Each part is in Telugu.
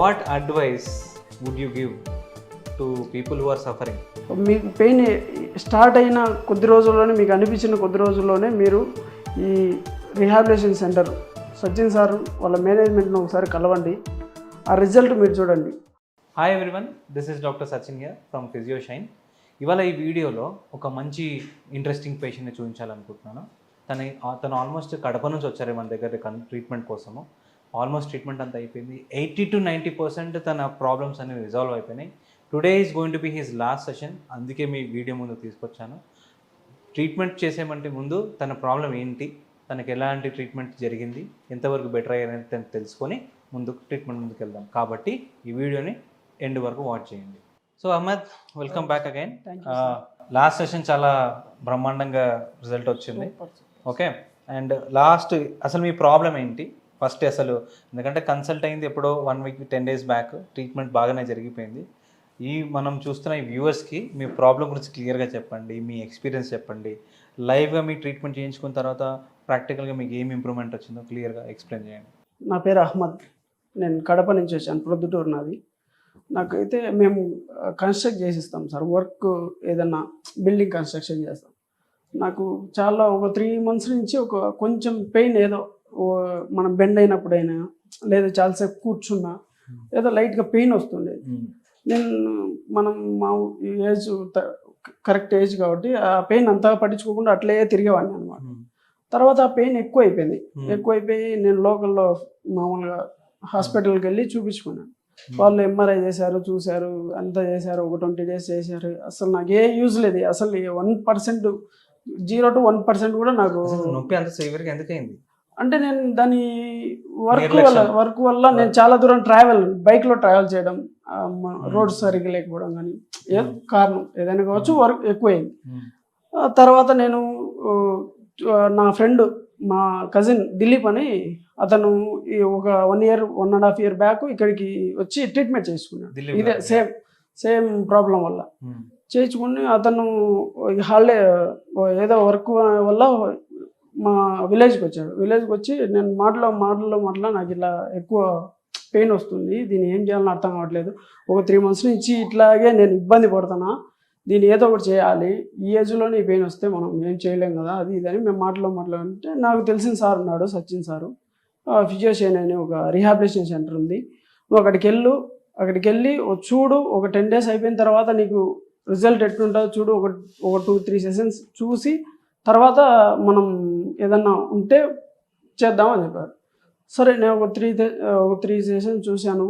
what advice would you give to people who are suffering? మీకు పెయిన్ స్టార్ట్ అయిన కొద్ది రోజుల్లోనే, మీకు అనిపించిన కొద్ది రోజుల్లోనే మీరు ఈ రీహాబిలిటేషన్ సెంటర్ సచిన్ సార్ వాళ్ళ మేనేజ్మెంట్ను ఒకసారి కలవండి. ఆ రిజల్ట్ మీరు చూడండి. Hi everyone, this is doctor Sachin here from Physioshine. ఇవాళ ఈ వీడియోలో ఒక మంచి ఇంట్రెస్టింగ్ పేషెంట్ని చూపించాలనుకుంటున్నాను. తను ఆల్మోస్ట్ కడప నుంచి వచ్చారు మన దగ్గర ట్రీట్మెంట్ కోసము. ఆల్మోస్ట్ ట్రీట్మెంట్ అంతా అయిపోయింది. 80 to 90% తన ప్రాబ్లమ్స్ అనేవి రిజాల్వ్ అయిపోయినాయి. Today is going to be his last session. అందుకే మీ వీడియో ముందు తీసుకొచ్చాను. ట్రీట్మెంట్ చేసేమంటే ముందు తన ప్రాబ్లం ఏంటి, తనకి ఎలాంటి ట్రీట్మెంట్ జరిగింది, ఎంతవరకు బెటర్ అయ్యారని తను తెలుసుకొని ట్రీట్మెంట్ ముందుకు వెళ్దాం. కాబట్టి ఈ వీడియోని ఎండ్ వరకు వాచ్ చేయండి. So Ahmed, welcome back again. Last session చాలా బ్రహ్మాండంగా రిజల్ట్ వచ్చింది. ఓకే, అండ్ లాస్ట్ అసలు మీ ప్రాబ్లం ఏంటి ఫస్ట్ అసలు, ఎందుకంటే కన్సల్ట్ అయింది ఎప్పుడో 1 week 10 days బ్యాక్, ట్రీట్మెంట్ బాగానే జరిగిపోయింది. మనం చూస్తున్న ఈ వ్యూవర్స్కి మీ ప్రాబ్లం గురించి క్లియర్గా చెప్పండి, మీ ఎక్స్పీరియన్స్ చెప్పండి. లైవ్గా మీ ట్రీట్మెంట్ చేయించుకున్న తర్వాత ప్రాక్టికల్గా మీకు ఏం ఇంప్రూవ్మెంట్ వచ్చిందో క్లియర్గా ఎక్స్ప్లెయిన్ చేయండి. నా పేరు అహ్మద్, నేను కడప నుంచి వచ్చాను, ప్రొద్దుటూరు నాది. నాకైతే మేము కన్స్ట్రక్ట్ చేసిస్తాం సార్, వర్క్ ఏదన్నా బిల్డింగ్ కన్స్ట్రక్షన్ చేస్తాం. నాకు చాలా ఒక 3 months నుంచి ఒక కొంచెం పెయిన్, ఏదో మనం బెండ్ అయినప్పుడైనా లేదా చాలాసేపు కూర్చున్నా ఏదో లైట్గా పెయిన్ వస్తుండేది. మనం మా ఏజ్ కరెక్ట్ ఏజ్ కాబట్టి ఆ పెయిన్ అంతగా పట్టించుకోకుండా అట్లే తిరిగేవాడిని అనమాట. తర్వాత ఆ పెయిన్ ఎక్కువైపోయి నేను లోకల్లో మామూలుగా హాస్పిటల్కి వెళ్ళి చూపించుకున్నాను. వాళ్ళు ఎంఆర్ఐ చేశారు, చూశారు, అంతా చేశారు, ఒక 20 days చేశారు. అసలు నాకు ఏ యూజ్ లేదు. అసలు 1%, 0 to 1% కూడా నాకు నొప్పి అంత సివియర్గా ఎందుకైంది అంటే, నేను దాని వర్క్ వల్ల నేను చాలా దూరం బైక్లో ట్రావెల్ చేయడం, రోడ్స్ సరిగ్గా లేకపోవడం కానీ కారణం ఏదైనా కావచ్చు, వర్క్ ఎక్కువైంది. తర్వాత నేను నా ఫ్రెండ్, మా కజిన్ దిలీప్ అని అతను ఒక 1.5 year బ్యాక్ ఇక్కడికి వచ్చి ట్రీట్మెంట్ చేసుకున్నాడు. ఇదే సేమ్ ప్రాబ్లం వల్ల చేయించుకుని అతను హాలిడే ఏదో వర్క్ వల్ల మా విలేజ్కి వచ్చాడు. విలేజ్కి వచ్చి నేను మాటలో నాకు ఇలా ఎక్కువ పెయిన్ వస్తుంది, దీన్ని ఏం చేయాలని అర్థం కావట్లేదు, ఒక 3 months నుంచి ఇట్లాగే నేను ఇబ్బంది పడుతున్నా, దీన్ని ఏదో ఒకటి చేయాలి, ఈ ఏజ్లోనే ఈ పెయిన్ వస్తే మనం ఏం చేయలేం కదా, అది ఇదని మేము మాట్లాడుతుంటే నాకు తెలిసిన సార్ ఉన్నాడు, సచిన్ సారు. ఫిజియోషైన్ అనే ఒక రీహాబిలిటేషన్ సెంటర్ ఉంది, నువ్వు అక్కడికి వెళ్ళి చూడు, ఒక 10 days అయిపోయిన తర్వాత నీకు రిజల్ట్ ఎట్లుంటుందో చూడు, ఒక 2-3 sessions చూసి తర్వాత మనం ఏదన్నా ఉంటే చేద్దామని చెప్పారు. సరే, నేను ఒక 3 sessions చూశాను.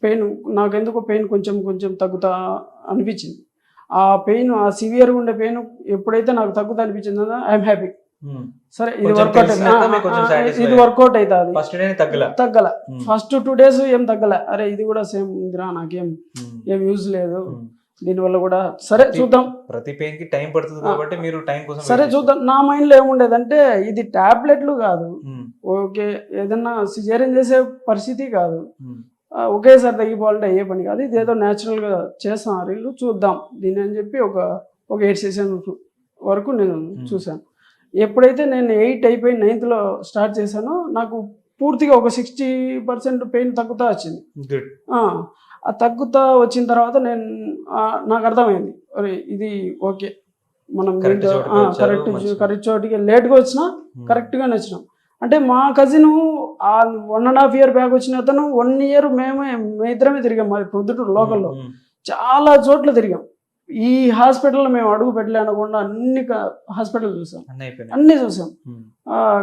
పెయిన్ నాకెందుకో కొంచెం తగ్గుతా అనిపించింది. ఆ పెయిన్, ఆ సివియర్గా ఉండే పెయిన్ ఎప్పుడైతే నాకు తగ్గుతా అనిపించిందో ఐఎమ్ హ్యాపీ. సరే, ఇది వర్కౌట్ అవుతుంది. తగ్గల ఫస్ట్ 2 days ఏం తగ్గల. అరే ఇది కూడా సేమ్ ఉందిరా, నాకేం యూజ్ లేదు దీనివల్ల కూడా. సరే చూద్దాం, ప్రతి పెయిన్ కి టైం పడుతుంది కాబట్టి మీరు టైం కోసం సరే చూద్దాం. నా మైండ్లో ఏముండేదంటే, ఇది టాబ్లెట్లు కాదు, ఓకే ఏదన్నా సిజేరియన్ చేసే పరిస్థితి కాదు, ఒకేసారి తగ్గిపోవాలంటే అయ్యే పని కాదు, ఇది ఏదో న్యాచురల్గా చేస్తాను వీళ్ళు, చూద్దాం దీన్ని అని చెప్పి ఒక 8 sessions వరకు నేను చూశాను. ఎప్పుడైతే నేను 8 అయిపోయి 9th స్టార్ట్ చేశానో నాకు పూర్తిగా ఒక 60% పెయిన్ తగ్గుతా వచ్చింది. ఆ తగ్గుతా వచ్చిన తర్వాత నాకు అర్థమైంది, అరే ఇది ఓకే, మనం కరెక్ట్ చోటికి లేట్గా వచ్చినా కరెక్ట్గానే వచ్చినాం. అంటే మా కజిన్ 1.5 year బ్యాక్ వచ్చిన అతను 1 year మేము ఇద్దరమే తిరిగాం. మాది ప్రొద్దుటూరు లోకల్లో చాలా చోట్ల తిరిగాం. ఈ హాస్పిటల్లో మేము అడుగు పెట్టలే అనకుండా అన్ని హాస్పిటల్ చూసాం, అన్నీ చూసాం.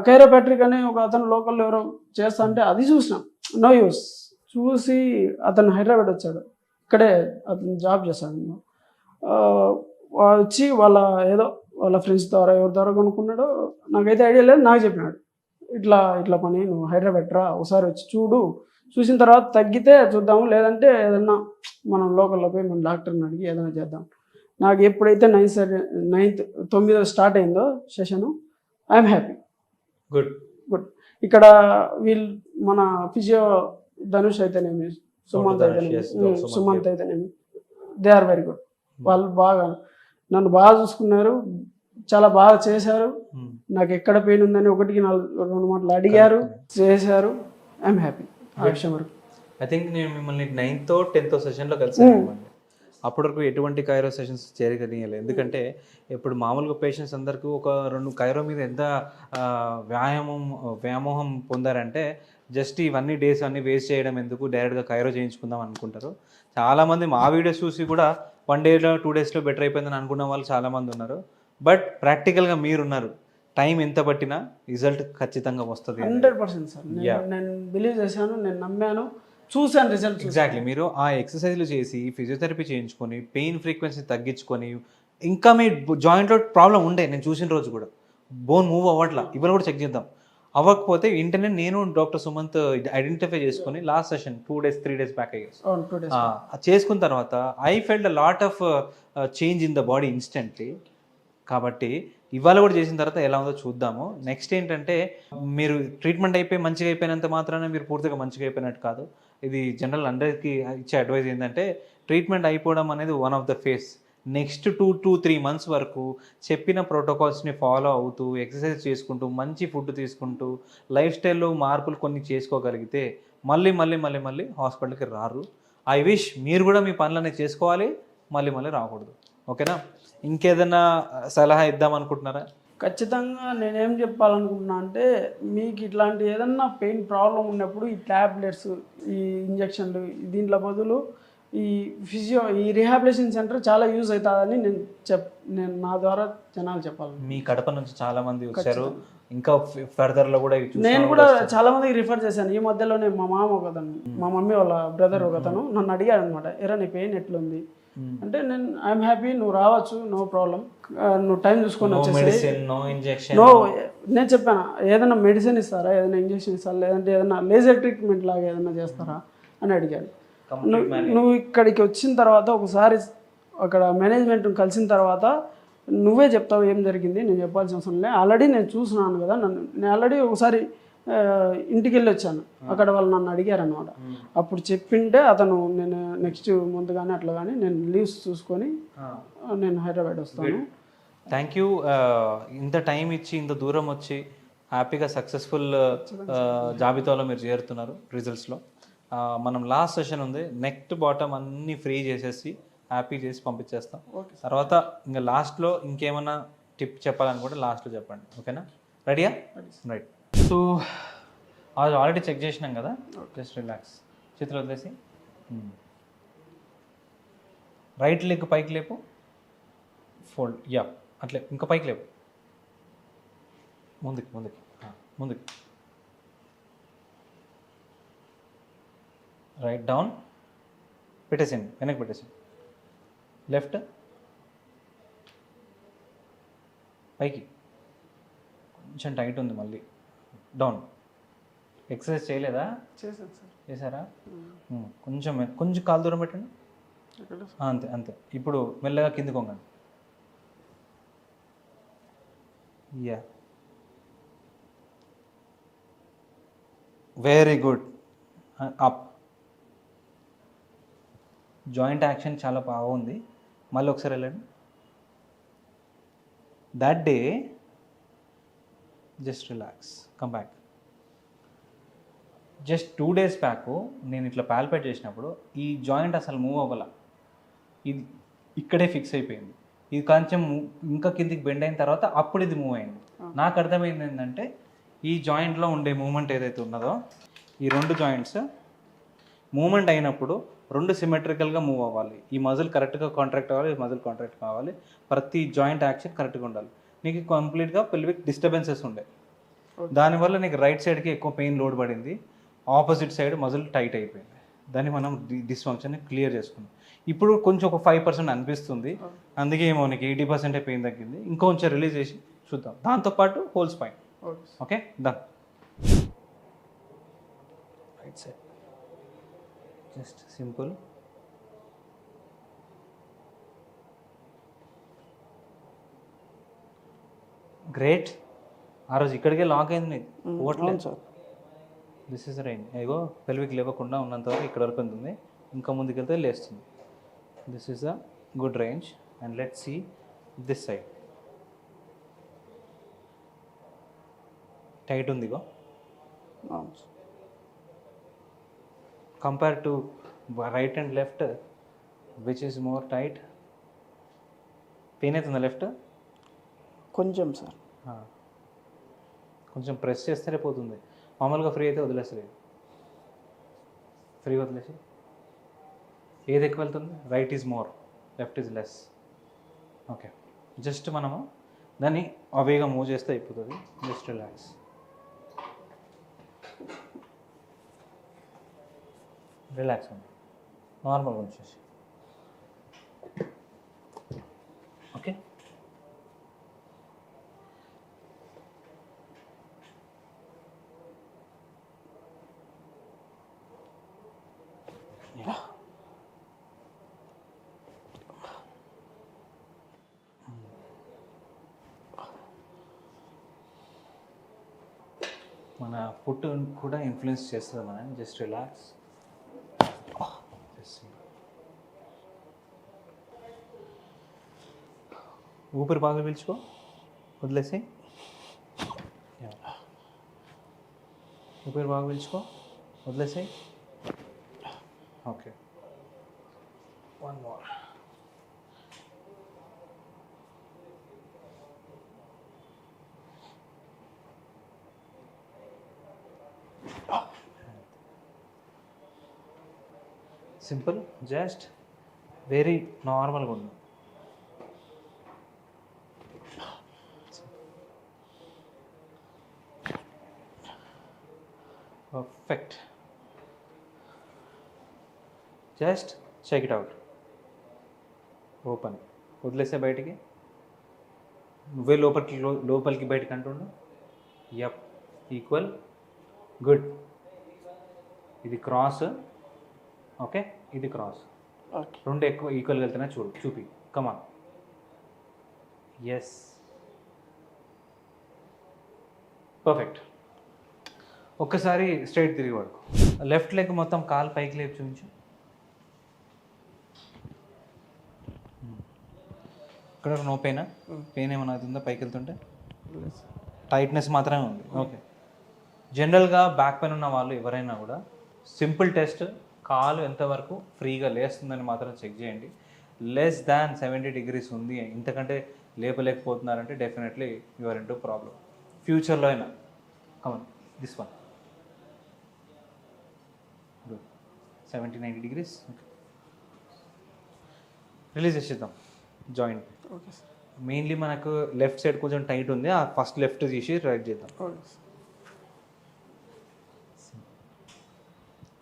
కైరోపాట్రిక్ అని ఒక అతను లోకల్లో ఎవరో చేస్తా అంటే అది చూసినాం, నో యూస్. చూసి అతను హైదరాబాద్ వచ్చాడు, ఇక్కడే అతను జాబ్ చేశాడు. వచ్చి వాళ్ళ ఫ్రెండ్స్ ద్వారా ఎవరి ద్వారా కొనుక్కున్నాడో నాకైతే ఐడియా లేదు, నాకు చెప్పినాడు, ఇట్లా పని నువ్వు హైదరాబాద్ రా, ఒకసారి వచ్చి చూసిన తర్వాత తగ్గితే చూద్దాము, లేదంటే ఏదన్నా మనం లోకల్లో పోయి మన డాక్టర్ని అడిగి ఏదైనా చేద్దాం. నాకు ఎప్పుడైతే 9th స్టార్ట్ అయిందో సెషను, ఐఎమ్ హ్యాపీ. గుడ్. ఇక్కడ వీళ్ళు మన ఫిజియో ధనుష్ అయితేనేమి, సుమంత్ అయితేనేమి, దే ఆర్ వెరీ గుడ్. వాళ్ళు నన్ను బాగా చూసుకున్నారు, చాలా బాగా చేశారు. నాకు ఎక్కడ పెయిన్ ఉందని 1-2 మాటలు అడిగారు, చేశారు. ఐఎమ్ హ్యాపీ ఆ విషయం వరకు. ఐ థింక్ నేను మిమ్మల్ని 9th 10th సెషన్లో కలిసాను. అప్పటి వరకు ఎటువంటి కైరో సెషన్స్ చేయగలిగలేదు. ఎందుకంటే ఇప్పుడు మామూలుగా పేషెంట్స్ అందరికీ ఒక 2 కైరో మీద ఎంత వ్యామోహం పొందారంటే జస్ట్ ఇవన్నీ డేస్ అన్నీ వేస్ట్ చేయడం ఎందుకు, డైరెక్ట్గా కైరో చేయించుకుందాం అనుకుంటారు. చాలామంది మా వీడియోస్ చూసి కూడా 1 డేలో 2 డేస్లో బెటర్ అయిపోయిందని అనుకున్న వాళ్ళు చాలామంది ఉన్నారు. బట్ ప్రాక్టికల్గా మీరున్నారు, టైం ఎంత పట్టినా రిజల్ట్ ఖచ్చితంగా వస్తుంది. 100% సార్. నేను బిలీవ్ చేశాను, నేను నమ్మాను, చూశాను రిజల్ట్. ఎగ్జాక్ట్లీ. మీరు ఆ ఎక్సర్సైజ్లు చేసి ఫిజియోథెరపీ చేయించుకొని పెయిన్ ఫ్రీక్వెన్సీ తగ్గించుకొని, ఇంకా మీ జాయింట్లో ప్రాబ్లం ఉండే నేను చూసిన రోజు కూడా బోన్ మూవ్ అవ్వట్లా, ఇవాళ కూడా చెక్ చేద్దాం, అవ్వకపోతే వెంటనే నేను డాక్టర్ సుమంత్ ఐడెంటిఫై చేసుకొని last session 2 days 3 days back చేసుకున్న తర్వాత I felt a lot of change in the body instantly. కాబట్టి ఇవాళ కూడా చేసిన తర్వాత ఎలా ఉందో చూద్దాము. నెక్స్ట్ ఏంటంటే మీరు ట్రీట్మెంట్ అయిపోయి మంచిగా అయిపోయినంత మాత్రాన మీరు పూర్తిగా మంచిగా అయిపోయినట్టు కాదు. ఇది జనరల్ అందరికీ ఇచ్చే అడ్వైజ్ ఏంటంటే ట్రీట్మెంట్ అయిపోవడం అనేది one of the face. Next 2 to 3 months వరకు చెప్పిన ప్రోటోకాల్స్ని ఫాలో అవుతూ ఎక్సర్సైజ్ చేసుకుంటూ మంచి ఫుడ్ తీసుకుంటూ లైఫ్ స్టైల్లో మార్పులు కొన్ని చేసుకోగలిగితే మళ్ళీ మళ్ళీ మళ్ళీ మళ్ళీ హాస్పిటల్కి రారు. ఐ విష్ మీరు కూడా మీ పనులన్నీ చేసుకోవాలి, మళ్ళీ మళ్ళీ రాకూడదు. ఓకేనా? ఇంకేదైనా సలహా ఇద్దాం అనుకుంటున్నారా? ఖచ్చితంగా నేనేం చెప్పాలనుకుంటున్నా అంటే, మీకు ఇట్లాంటి ఏదన్నా పెయిన్ ప్రాబ్లం ఉన్నప్పుడు ఈ ట్యాబ్లెట్స్, ఈ ఇంజక్షన్లు, దీంట్లో బదులు ఈ రీహాబిలిటేషన్ సెంటర్ చాలా యూజ్ అవుతుందని నేను నా ద్వారా జనాలు చెప్పాలి. మీ కడప నుంచి చాలా మంది వచ్చారు, ఇంకా ఫర్దర్లో కూడా నేను కూడా చాలా మందికి రిఫర్ చేశాను. ఈ మధ్యలోనే మా మామ ఒకతను, మా మమ్మీ వాళ్ళ బ్రదర్ ఒకతను నన్ను అడిగాడు అనమాట, ఎరా నీ పెయిన్ ఎట్లుంది అంటే, నేను ఐఎమ్ హ్యాపీ, నువ్వు రావచ్చు, నో ప్రాబ్లం, నువ్వు టైం చూసుకొని వచ్చేసి. నో, నేను చెప్పాను ఏదైనా మెడిసిన్ ఇస్తారా, ఏదైనా ఇంజెక్షన్ ఇస్తారా, లేదంటే ఏదైనా లేజర్ ట్రీట్మెంట్ లాగా ఏదైనా చేస్తారా అని అడిగాడు. నువ్వు ఇక్కడికి వచ్చిన తర్వాత ఒకసారి అక్కడ మేనేజ్మెంట్ కలిసిన తర్వాత నువ్వే చెప్తావు ఏం జరిగింది, నేను చెప్పాల్సిన అవసరం లేదు. ఆల్రెడీ నేను చూస్తున్నాను కదా, నేను ఆల్రెడీ ఒకసారి ఇంటికి వెళ్ళి వచ్చాను, అక్కడ వాళ్ళు నన్ను అడిగారు అనమాట. అప్పుడు చెప్పింటే అతను నేను నెక్స్ట్ మంత్ కానీ అట్లా కానీ నేను లీవ్స్ చూసుకొని నేను హైదరాబాద్ వస్తాను. Thank you. ఇంత టైం ఇచ్చి ఇంత దూరం వచ్చి హ్యాపీగా సక్సెస్ఫుల్ జాబితాలో మీరు చేరుతున్నారు రిజల్ట్స్లో. మనం లాస్ట్ సెషన్ ఉంది, నెక్ బాటమ్ అన్నీ ఫ్రీ చేసేసి హ్యాపీ చేసి పంపించేస్తాం. తర్వాత ఇంకా లాస్ట్లో ఇంకేమైనా టిప్ చెప్పాలనుకుంటే లాస్ట్లో చెప్పండి. ఓకేనా? రెడీయా? రైట్. సో అది ఆల్రెడీ చెక్ చేసినాం కదా, జస్ట్ రిలాక్స్, చేతులు వదిలేసి రైట్ లెగ్ పైకి లేపు, ఫోల్డ్, యా అట్లే, ఇంకా పైకి లేపు, ముందుకి ముందుకి ముందుకి, రైట్ డౌన్, పెట్టేసేయండి, వెనక్కి పెట్టేసేయండి, లెఫ్ట్ పైకి, కొంచెం టైట్ ఉంది, మళ్ళీ డౌన్. ఎక్సర్సైజ్ చేయలేదా? చేశాను సార్. చేశారా? కొంచెం కొంచెం కాలు దూరం పెట్టండి, అంతే అంతే. ఇప్పుడు మెల్లగా కిందికి వంగండి, yeah very good, up. Joint action చాలా బాగుంది, మళ్ళీ ఒకసారి వెళ్ళండి. That day just relax, come back. Just 2 days back నేను ఇట్లా పాల్పేట్ చేసినప్పుడు ఈ జాయింట్ అసలు మూవ్ అవ్వాల, ఇది ఇక్కడే ఫిక్స్ అయిపోయింది. ఇది కొంచెం ఇంకా కిందికి బెండ్ అయిన తర్వాత అప్పుడు ఇది మూవ్ అయింది. నాకు అర్థమైంది ఏంటంటే ఈ జాయింట్లో ఉండే మూమెంట్ ఏదైతే ఉన్నదో, ఈ 2 జాయింట్స్ మూమెంట్ అయినప్పుడు 2 సిమెట్రికల్గా మూవ్ అవ్వాలి. ఈ మజిల్ కరెక్ట్గా కాంట్రాక్ట్ అవ్వాలి, ఈ మజిల్ కాంట్రాక్ట్ కావాలి, ప్రతి జాయింట్ యాక్షన్ కరెక్ట్గా ఉండాలి. నీకు కంప్లీట్గా పెల్విక్ డిస్టర్బెన్సెస్ ఉండే, దానివల్ల నీకు రైట్ సైడ్కి ఎక్కువ పెయిన్ లోడ్ పడింది, ఆపోజిట్ సైడ్ మజిల్ టైట్ అయిపోయింది. దాన్ని మనం డిస్ఫంక్షన్ని క్లియర్ చేసుకున్నాం. ఇప్పుడు కొంచెం ఒక 5% అనిపిస్తుంది, అందుకే ఏమో నీకు 80% పెయిన్ తగ్గింది. ఇంకొంచెం రిలీజ్ చేసి చూద్దాం, దాంతోపాటు whole spine. Okay, done. Right side just simple. Great. ఆ రోజు ఇక్కడికే లాక్ అయింది నీకు, పోవట్లేదు సార్. This is rain. ఏగో పెల్విక్ లేవకుండా ఉన్నంత వరకు ఇక్కడ వరకు ఉంటుంది, ఇంకా ముందుకెళ్తే లేస్తుంది. This is a good range. And let's see this side. Tight ఉందిగో, compare to right and left, which is more tight? Pain అవుతుందా లెఫ్ట్? కొంచెం సార్. కొంచెం ప్రెస్ చేస్తేనే పోతుంది. మామూలుగా ఫ్రీ అయితే వదిలేస్తుంది. ఫ్రీ వదిలేసి ఏది ఎక్కువ వెళ్తుంది? Right is more, left is less. Okay, just మనము దాన్ని అవేగా మూవ్ చేస్తే అయిపోతుంది. Just relax. రిలాక్స్ ఉంది, నార్మల్గా వచ్చేసి. ఓకే, మన ఫుడ్ కూడా ఇన్ఫ్లుయెన్స్ చేస్తుంది మనం. Just relax. ఊపిరి బాగా పీల్చుకో, వదిలేసి. ఊపిరి బాగా పీల్చుకో, వదిలేసి. Okay, one more. Simple, just very నార్మల్గా ఉంది. Perfect. Just check it out. Open, వదిలేసే బయటికి. నువ్వే లోపలికి బయటికి అంటుండు. Yup, equal, good. ఇది క్రాస్, ఓకే, ఇది క్రాస్. ఓకే, రెండు ఎక్కువ ఈక్వల్గా వెళ్తున్నా చూడు, చూపి. కమాన్. Yes, perfect. ఒక్కసారి స్ట్రైట్ తిరిగి పడుకో. లెఫ్ట్ లెగ్ మొత్తం కాలు పైకి లేపి చూపించు. ఇక్కడ నో పెయినా? పెయిన్ ఏమైనా అవుతుందా పైకి వెళ్తుంటే? టైట్నెస్ మాత్రమే ఉంది. ఓకే. జనరల్గా బ్యాక్ పెయిన్ ఉన్న వాళ్ళు ఎవరైనా కూడా సింపుల్ టెస్ట్, కాలు ఎంతవరకు ఫ్రీగా లేస్తుందని మాత్రం చెక్ చేయండి. లెస్ దాన్ 70 degrees ఉంది, ఇంతకంటే లేపలేకపోతున్నారంటే డెఫినెట్లీ యువర్ ఇంటూ ప్రాబ్లం. ఫ్యూచర్లో అయినా come on, this one. Good, 70-90 degrees. Okay, release చేసేద్దాం జాయింట్. Okay sir. మెయిన్లీ మనకు లెఫ్ట్ సైడ్ కొంచెం టైట్ ఉంది, ఆ ఫస్ట్ లెఫ్ట్ తీసి రైట్ చేద్దాం. Okay sir.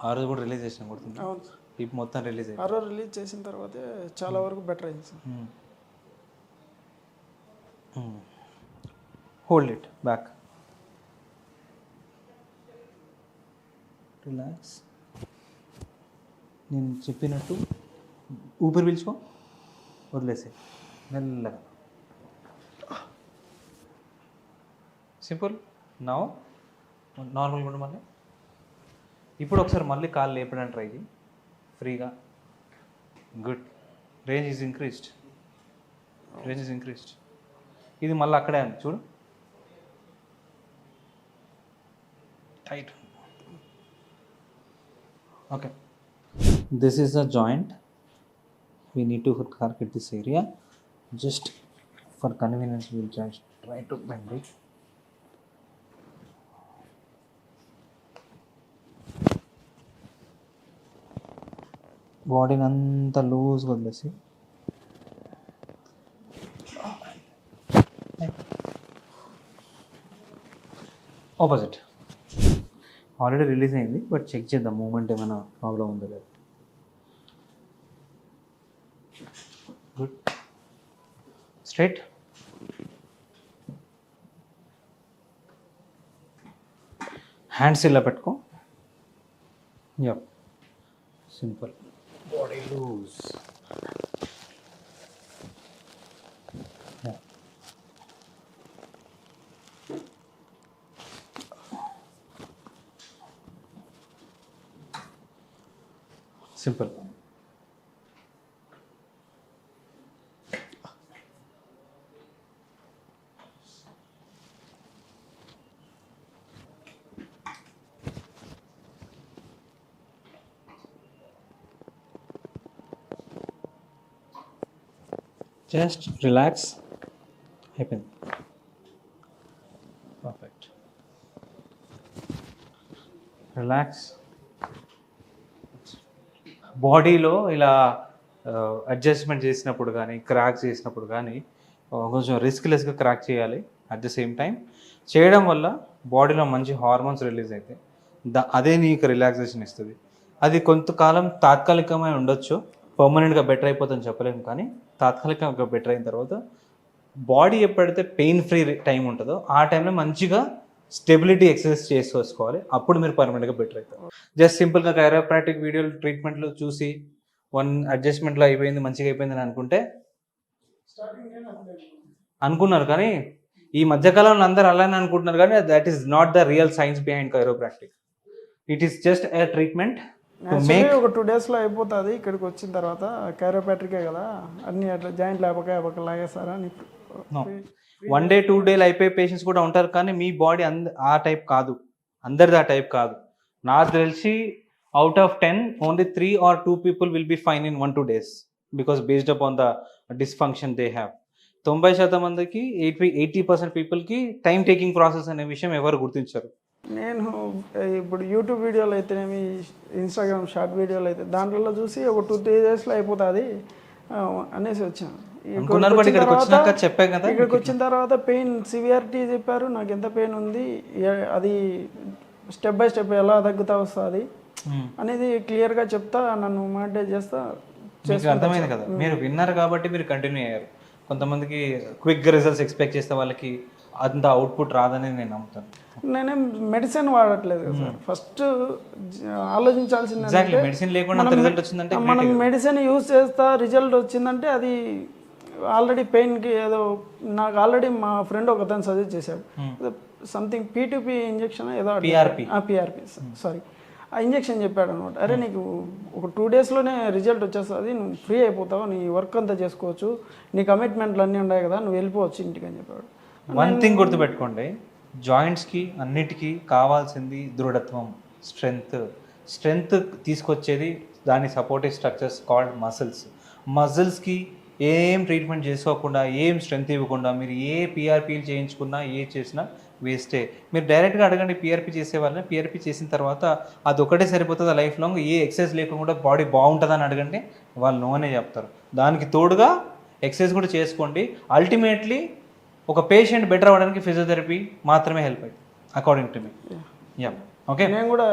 ఆ రోజు కూడా రిలీజ్ చేసినా కొడుతుంది. అవును సార్, ఇప్పుడు మొత్తం రిలీజ్ అయింది. ఆ రోజు రిలీజ్ చేసిన తర్వాతే చాలా వరకు బెటర్ అయింది sir. Hold it back, relax. నేను చెప్పినట్టు ఊపిరి పీల్చుకో, వదిలేసే మెల్లగా. సింపుల్. నౌ నార్మల్గా ఉండు. మళ్ళీ ఇప్పుడు ఒకసారి మళ్ళీ కాళ్ళు లేపడానికి ట్రై చేయి ఫ్రీగా. Good, range is increased, range is increased. ఇది మళ్ళీ అక్కడే ఉంది చూడు, tight. Okay, this is the joint. We need to target this area. Just for convenience, we'll just try to bend it. బాడీని అంతా లూజ్గా వదిలేసి ఆపోజిట్. ఆల్రెడీ రిలీజ్ అయింది, బట్ చెక్ చేద్దాం మూమెంట్ ఏమైనా ప్రాబ్లం ఉందో లేదు. Good, straight. హ్యాండ్స్ ఇలా పెట్టుకో. Yup, simple. Body loose. Simple. Just relax. అయిపోయింది. పర్ఫెక్ట్. రిలాక్స్. బాడీలో ఇలా అడ్జస్ట్మెంట్ చేసినప్పుడు కానీ క్రాక్ చేసినప్పుడు కానీ కొంచెం రిస్క్లెస్గా క్రాక్ చేయాలి. అట్ ద సేమ్ టైం చేయడం వల్ల బాడీలో మంచి హార్మోన్స్ రిలీజ్ అవుతాయి. అదే నీకు రిలాక్సేషన్ ఇస్తుంది. అది కొంతకాలం తాత్కాలికమై ఉండొచ్చు, పర్మనెంట్గా బెటర్ అయిపోతుందని చెప్పలేము. కానీ తాత్కాలికంగా బెటర్ అయిన తర్వాత బాడీ ఎప్పుడైతే పెయిన్ ఫ్రీ టైం ఉంటుందో ఆ టైంలో మంచిగా స్టెబిలిటీ ఎక్సర్సైజ్ చేసుకోవాలి. అప్పుడు మీరు పర్మనెంట్గా బెటర్ అవుతారు. జస్ట్ సింపుల్గా కైరోప్రాక్టిక్ వీడియోలు ట్రీట్మెంట్లు చూసి వన్ అడ్జస్ట్మెంట్లో అయిపోయింది మంచిగా అయిపోయింది అని అనుకున్నారు. కానీ ఈ మధ్యకాలంలో అందరూ అలానే అనుకుంటున్నారు. కానీ that is not the real science behind chiropractic. It is just a treatment. ఒక 2 డేస్లో అయిపోతుంది. ఇక్కడికి వచ్చిన తర్వాత కైరోప్రాక్టికే కదా, అన్ని అట్లా జాయింట్ లేపక లాగేస్తారా అని. 1 డే 2 డేలు అయిపోయే పేషెంట్స్ కూడా ఉంటారు. కానీ మీ బాడీ ఆ టైప్ కాదు, అందరిది ఆ టైప్ కాదు. నాకు తెలిసి out of 10 only 3 or 2 people will be fine in 1-2 days because based upon the dysfunction they have. 90% మందికి 80% పీపుల్కి టైం టేకింగ్ ప్రాసెస్ అనే విషయం ఎవరు గుర్తించరు. నేను ఇప్పుడు యూట్యూబ్ వీడియోలు అయితేనేమి, ఇన్స్టాగ్రామ్ షార్ట్ వీడియోలు అయితే దాంట్లో చూసి ఒక 2-3 డేస్లో అయిపోతుంది అనేసి వచ్చాను. ఇక్కడికి వచ్చిన తర్వాత పెయిన్ సివియారిటీ చెప్పారు, నాకు ఎంత పెయిన్ ఉంది, అది స్టెప్ బై స్టెప్ ఎలా తగ్గుతా వస్తుంది అనేది క్లియర్గా చెప్తా, నన్ను మానిటర్ చేస్తా. అర్థమైంది కదా, మీరు విన్నారు కాబట్టి మీరు కంటిన్యూ అయ్యారు. కొంతమందికి క్విక్ రిజల్ట్స్ ఎక్స్పెక్ట్ చేస్తే వాళ్ళకి అంత అవుట్పుట్ రాదని నేను నమ్ముతాను. నేనేం మెడిసిన్ వాడట్లేదు కదా సార్. ఫస్ట్ ఆలోచించాల్సింది మెడిసిన్ లేకుండా రిజల్ట్ వచ్చిందంటే, మనం మెడిసిన్ యూజ్ చేస్తా రిజల్ట్ వచ్చిందంటే అది ఆల్రెడీ పెయిన్కి ఏదో, నాకు ఆల్రెడీ మా ఫ్రెండ్ ఒకతను సజెస్ట్ చేశాడు సంథింగ్ P2P ఇంజెక్షన్ ఏదో, పిఆర్పి సారీ, ఆ ఇంజెక్షన్ చెప్పాడు అనమాట. అరే నీకు ఒక 2 డేస్లోనే రిజల్ట్ వచ్చేస్తుంది, నువ్వు ఫ్రీ అయిపోతావు, నీ వర్క్ అంతా చేసుకోవచ్చు, నీ కమిట్మెంట్లు అన్నీ ఉన్నాయి కదా, నువ్వు వెళ్ళిపోవచ్చు ఇంటికి అని చెప్పాడు. వన్ థింగ్ గుర్తుపెట్టుకోండి, జాయింట్స్కి అన్నిటికీ కావాల్సింది దృఢత్వం, స్ట్రెంగ్త్ తీసుకొచ్చేది దాని సపోర్టివ్ స్ట్రక్చర్స్ కాల్డ్ మసిల్స్కి ఏం ట్రీట్మెంట్ చేసుకోకుండా, ఏం స్ట్రెంగ్త్ ఇవ్వకుండా మీరు ఏ పిఆర్పీలు చేయించుకున్నా ఏ చేసినా వేస్టే. మీరు డైరెక్ట్గా అడగండి పిఆర్పీ చేసే వాళ్ళని, పిఆర్పీ చేసిన తర్వాత అది ఒకటే సరిపోతుంది లైఫ్ లాంగ్, ఏ ఎక్సర్సైజ్ లేకుండా బాడీ బాగుంటుందని అడగండి, వాళ్ళు నోనే చెప్తారు. దానికి తోడుగా ఎక్సర్సైజ్ కూడా చేసుకోండి. అల్టిమేట్లీ ఒక పేషెంట్ బెటర్ అవ్వడానికి ఫిజియోథెరపీ మాత్రమే హెల్ప్ అవుతుంది అకార్డింగ్ టు మీ. ఓకే, నేను కూడా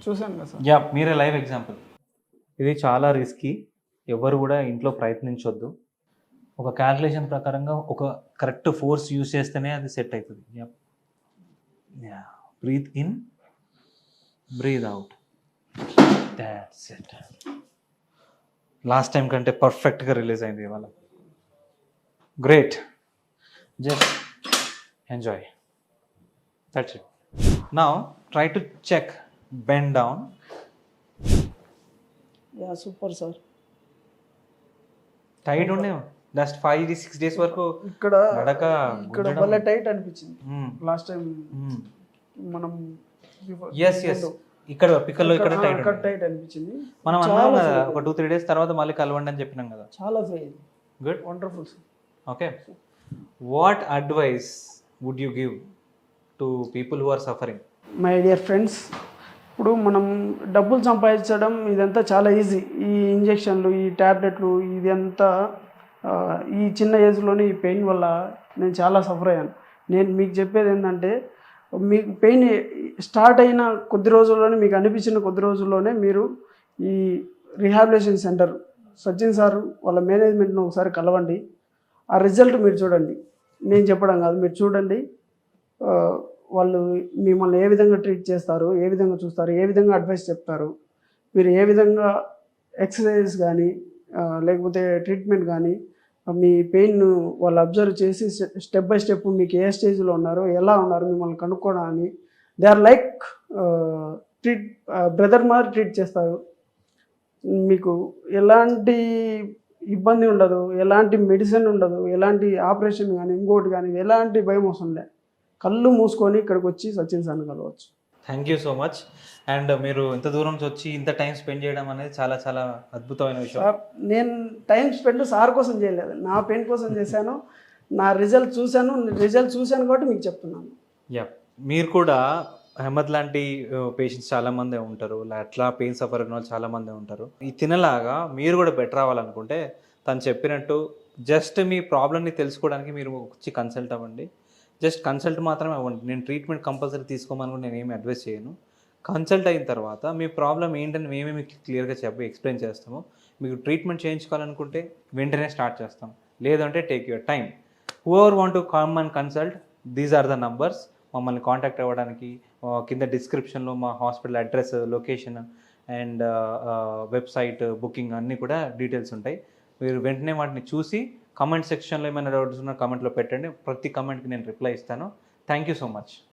చూసాను కదా సార్. మీరే లైవ్ ఎగ్జాంపుల్. ఇది చాలా రిస్కీ, ఎవరు కూడా ఇంట్లో ప్రయత్నించొద్దు. ఒక క్యాల్కులేషన్ ప్రకారంగా ఒక కరెక్ట్ ఫోర్స్ యూజ్ చేస్తేనే అది సెట్ అవుతుంది. Breathe in, breathe out, that's it. Last time కంటే పర్ఫెక్ట్గా రిలీజ్ అయింది ఇవాళ. Great, just enjoy, that's it. Now try to check, bend down. Super sir. Tight ఉండే లాస్ట్ 5-6 days వరకు ఇక్కడ భలే టైట్ అనిపించింది లాస్ట్ టైం మనం. ఇక్కడ పిక్కల్లో ఇక్కడ టైట్ అనిపించింది. మనం ఒక 2-3 days తర్వాత మళ్ళీ కలవండి అని చెప్పినాం కదా. చాలా good, wonderful. Okay, what advice would you give to people who are suffering? My dear friends, ఇప్పుడు మనం డబ్బులు సంపాదించడం ఇదంతా చాలా ఈజీ. ఈ ఇంజెక్షన్లు, ఈ ట్యాబ్లెట్లు, ఇదంతా ఈ చిన్న ఏజ్లోనే ఈ పెయిన్ వల్ల నేను చాలా సఫర్ అయ్యాను. నేను మీకు చెప్పేది ఏంటంటే, మీకు పెయిన్ స్టార్ట్ అయిన కొద్ది రోజుల్లోనే, మీకు అనిపించిన కొద్ది రోజుల్లోనే మీరు ఈ రీహాబిలిటేషన్ సెంటర్ సచిన్ సార్ వాళ్ళ మేనేజ్మెంట్ను ఒకసారి కలవండి. ఆ రిజల్ట్ మీరు చూడండి. నేను చెప్పడం కాదు, మీరు చూడండి. వాళ్ళు మిమ్మల్ని ఏ విధంగా ట్రీట్ చేస్తారు, ఏ విధంగా చూస్తారు, ఏ విధంగా అడ్వైస్ చెప్తారు, మీరు ఏ విధంగా ఎక్సర్సైజ్ కానీ లేకపోతే ట్రీట్మెంట్ కానీ మీ పెయిన్ వాళ్ళు అబ్జర్వ్ చేసి స్టెప్ బై స్టెప్ మీకు ఏ స్టేజ్లో ఉన్నారో, ఎలా ఉన్నారు మిమ్మల్ని కనుక్కోవడానికి, దే ఆర్ లైక్ బ్రదర్ మాదిరి ట్రీట్ చేస్తారు. మీకు ఎలాంటి ఇబ్బంది ఉండదు, ఎలాంటి మెడిసిన్ ఉండదు, ఎలాంటి ఆపరేషన్ కానీ ఇంకోటి కానీ ఎలాంటి భయం అవసరం లేదు. కళ్ళు మూసుకొని ఇక్కడికి వచ్చి సచిన్ సార్ని కలవచ్చు. Thank you so much. And మీరు ఇంత దూరం నుంచి వచ్చి ఇంత టైం స్పెండ్ చేయడం అనేది చాలా చాలా అద్భుతమైన విషయం. సార్ నేను టైం స్పెండ్ సార్ కోసం చేయలేదు, నా పెయిన్ కోసం చేశాను. నా రిజల్ట్ చూశాను కాబట్టి మీకు చెప్తున్నాను. యా, మీరు కూడా అహ్మద్ లాంటి పేషెంట్స్ చాలామంది ఉంటారు, అట్లా పెయిన్ సఫర్ అయిన వాళ్ళు చాలామంది ఉంటారు. ఈ తినలాగా మీరు కూడా బెటర్ అవ్వాలనుకుంటే తను చెప్పినట్టు జస్ట్ మీ ప్రాబ్లమ్ని తెలుసుకోవడానికి మీరు వచ్చి కన్సల్ట్ అవ్వండి. జస్ట్ కన్సల్ట్ మాత్రమే అవ్వండి. నేను ట్రీట్మెంట్ కంపల్సరీ తీసుకోమని కూడా నేను ఏమి అడ్వైస్ చేయను. కన్సల్ట్ అయిన తర్వాత మీ ప్రాబ్లం ఏంటని మేమే మీకు క్లియర్గా ఎక్స్ప్లెయిన్ చేస్తాము. మీకు ట్రీట్మెంట్ చేయించుకోవాలనుకుంటే వెంటనే స్టార్ట్ చేస్తాం, లేదంటే take your time. Whoever want to come and consult, these are the numbers. మమ్మల్ని కాంటాక్ట్ అవ్వడానికి కింద డిస్క్రిప్షన్లో మా hospital address, location and website, booking అన్నీ కూడా డీటెయిల్స్ ఉంటాయి. మీరు వెంటనే వాటిని చూసి కమెంట్ సెక్షన్లో ఏమైనా డౌట్స్ ఉన్నా కమెంట్లో పెట్టండి. ప్రతి కమెంట్కి నేను రిప్లై ఇస్తాను. Thank you so much.